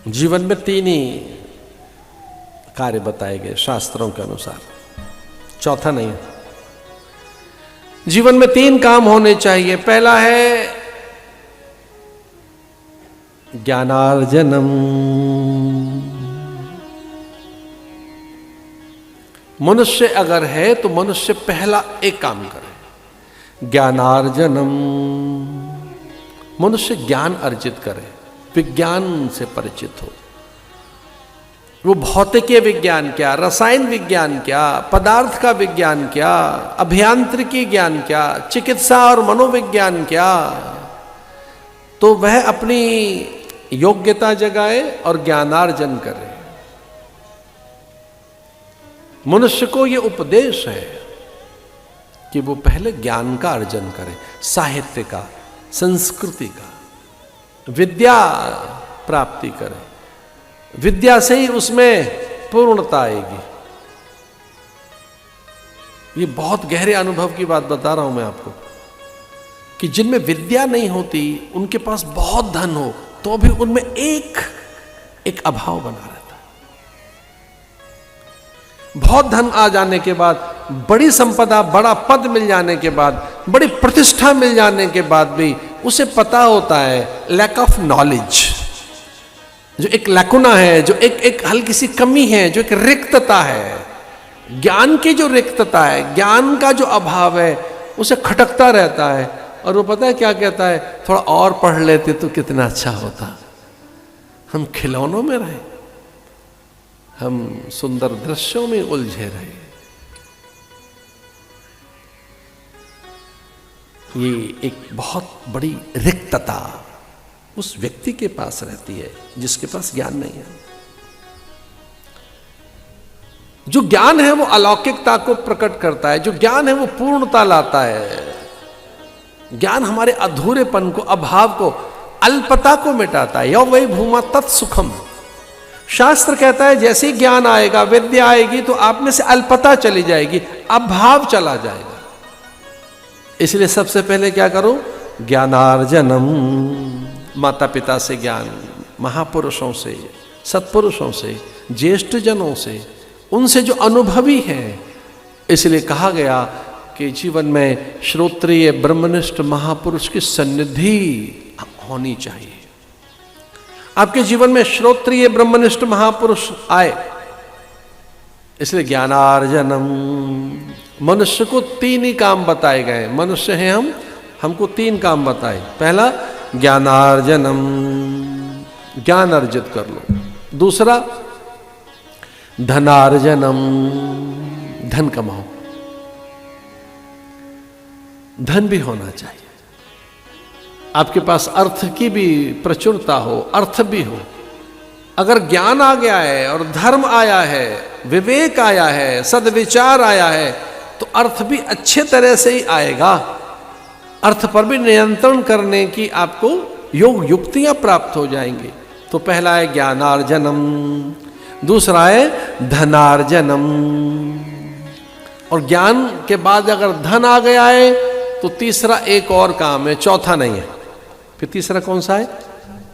जीवन में तीन ही कार्य बताए गए शास्त्रों के अनुसार, चौथा नहीं है। जीवन में तीन काम होने चाहिए। पहला है ज्ञानार्जनम। मनुष्य अगर है तो मनुष्य पहला एक काम करे, ज्ञानार्जनम। मनुष्य ज्ञान अर्जित करे, विज्ञान से परिचित हो। वो भौतिकीय विज्ञान क्या, रसायन विज्ञान क्या, पदार्थ का विज्ञान क्या, अभियांत्रिकी ज्ञान क्या, चिकित्सा और मनोविज्ञान क्या, तो वह अपनी योग्यता जगाए और ज्ञानार्जन करे। मनुष्य को यह उपदेश है कि वो पहले ज्ञान का अर्जन करे, साहित्य का, संस्कृति का, विद्या प्राप्ति करे। विद्या से ही उसमें पूर्णता आएगी। ये बहुत गहरे अनुभव की बात बता रहा हूं मैं आपको कि जिनमें विद्या नहीं होती, उनके पास बहुत धन हो तो भी उनमें एक अभाव बना रहता है। बहुत धन आ जाने के बाद, बड़ी संपदा, बड़ा पद मिल जाने के बाद, बड़ी प्रतिष्ठा मिल जाने के बाद भी उसे पता होता है लैक ऑफ नॉलेज, जो एक लैकुना है, जो एक हल्की सी कमी है, जो एक रिक्तता है, ज्ञान की जो रिक्तता है, ज्ञान का जो अभाव है, उसे खटकता रहता है। और वो पता है क्या कहता है, थोड़ा और पढ़ लेते तो कितना अच्छा होता, हम खिलौनों में रहे, हम सुंदर दृश्यों में उलझे रहे। ये एक बहुत बड़ी रिक्तता उस व्यक्ति के पास रहती है जिसके पास ज्ञान नहीं है। जो ज्ञान है वो अलौकिकता को प्रकट करता है, जो ज्ञान है वो पूर्णता लाता है। ज्ञान हमारे अधूरेपन को, अभाव को, अल्पता को मिटाता है। यौ वै भूमा तत्सुखम। शास्त्र कहता है जैसे ही ज्ञान आएगा, विद्या आएगी, तो आप में से अल्पता चली जाएगी, अभाव चला जाएगा। इसलिए सबसे पहले क्या करो, ज्ञानार्जनम। माता पिता से ज्ञान, महापुरुषों से, सत्पुरुषों से, ज्येष्ठ जनों से, उनसे जो अनुभवी हैं। इसलिए कहा गया कि जीवन में श्रोत्रिय ब्रह्मनिष्ठ महापुरुष की सन्निधि होनी चाहिए। आपके जीवन में श्रोत्रिय ब्रह्मनिष्ठ महापुरुष आए, इसलिए ज्ञानार्जनम। मनुष्य को तीन ही काम बताए गए। मनुष्य हैं हम, हमको तीन काम बताए। पहला ज्ञानार्जनम, ज्ञान अर्जित कर लो। दूसरा धनार्जनम, धन कमाओ। धन भी होना चाहिए, आपके पास अर्थ की भी प्रचुरता हो, अर्थ भी हो। अगर ज्ञान आ गया है और धर्म आया है, विवेक आया है, सद्विचार आया है, तो अर्थ भी अच्छे तरह से ही आएगा। अर्थ पर भी नियंत्रण करने की आपको योग युक्तियां प्राप्त हो जाएंगी। तो पहला है ज्ञानार्जनम, दूसरा है धनार्जनम। और ज्ञान के बाद अगर धन आ गया है तो तीसरा एक और काम है, चौथा नहीं है। फिर तीसरा कौन सा है,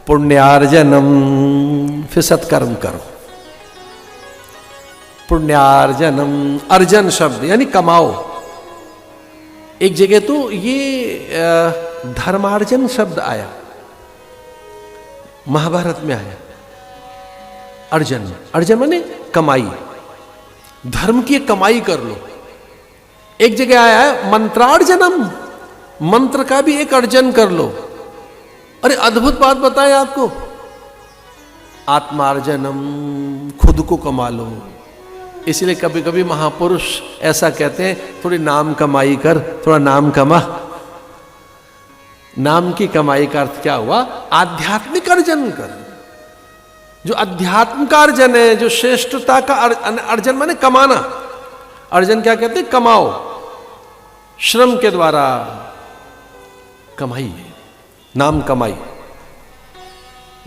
पुण्यार्जनम। फिर सत्कर्म करो। पुण्यार्जनम, अर्जन शब्द यानी कमाओ। एक जगह तो ये धर्मार्जन शब्द आया, महाभारत में आया। अर्जन, अर्जन माने कमाई, धर्म की कमाई कर लो। एक जगह आया है मंत्रार्जनम, मंत्र का भी एक अर्जन कर लो। अरे अद्भुत बात बताएं आपको, आत्मार्जनम, खुद को कमा लो। इसलिए कभी कभी महापुरुष ऐसा कहते हैं, थोड़ी नाम कमाई कर, थोड़ा नाम कमा। नाम की कमाई का अर्थ क्या हुआ, आध्यात्मिक अर्जन कर। जो अध्यात्म का अर्जन है, जो श्रेष्ठता का अर्जन माने कमाना। अर्जन क्या कहते हैं, कमाओ, श्रम के द्वारा कमाई, नाम कमाई।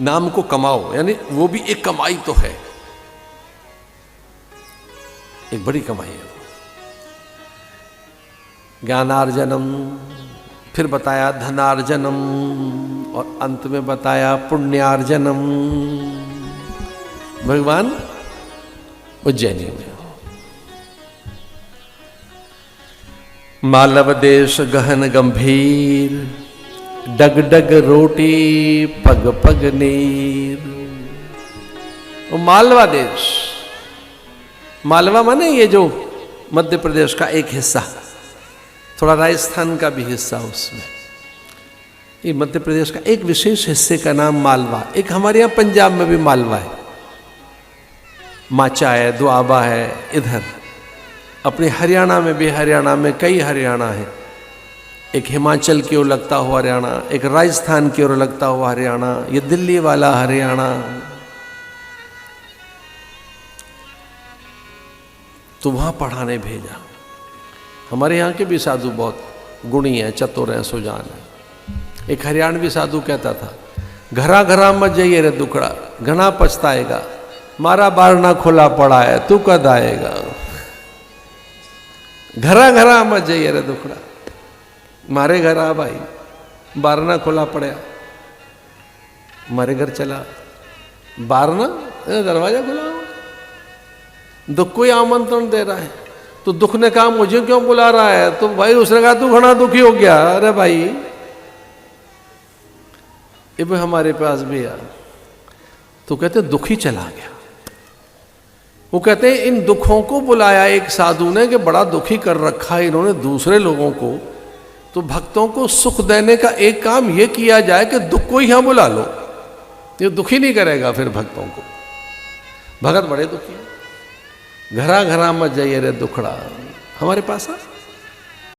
नाम को कमाओ, यानी वो भी एक कमाई तो है, एक बड़ी कमाई है। ज्ञानार्जनम, फिर बताया धनार्जनम, और अंत में बताया पुण्यार्जनम। भगवान उज्जैनी में। मालव देश गहन गंभीर, डग डग रोटी पग पग नीर। वो मालवा देश, मालवा माने ये जो मध्य प्रदेश का एक हिस्सा, थोड़ा राजस्थान का भी हिस्सा उसमें, ये मध्य प्रदेश का एक विशेष हिस्से का नाम मालवा। एक हमारे यहाँ पंजाब में भी मालवा है, माचा है, दुआबा है, इधर अपने हरियाणा में भी, हरियाणा में कई हरियाणा है, एक हिमाचल की ओर लगता हुआ हरियाणा, एक राजस्थान की ओर लगता हुआ हरियाणा, ये दिल्ली वाला हरियाणा। तो वहां पढ़ाने भेजा। हमारे यहाँ के भी साधु बहुत गुणी हैं, चतुर हैं, सुजान हैं। एक हरियाणवी साधु कहता था, घरा घरा मत जाइए रे दुखड़ा, घना पछताएगा, मारा बारना खुला पड़ा है, तू कद आएगा। घरा घरा मत जाइए रे दुखड़ा, मारे घर आ भाई, बारना खुला पड़ा, मारे घर चला, बारना दरवाजा खुला हुआ, दुख को ही आमंत्रण दे रहा है। तो दुख ने कहा मुझे क्यों बुला रहा है? तो भाई उसने कहा तू घना दुखी हो गया। अरे भाई ये भी हमारे पास भी यार, तो कहते दुखी चला गया। वो कहते हैं इन दुखों को बुलाया एक साधु ने कि बड़ा दुखी कर रखा है इन्होंने दूसरे लोगों को, तो भक्तों को सुख देने का एक काम ये किया जाए कि दुख को यहां बुला लो, ये दुखी नहीं करेगा फिर भक्तों को। भगत बड़े दुखी है, घरा घरा मत जाइए रे दुखड़ा, हमारे पास आ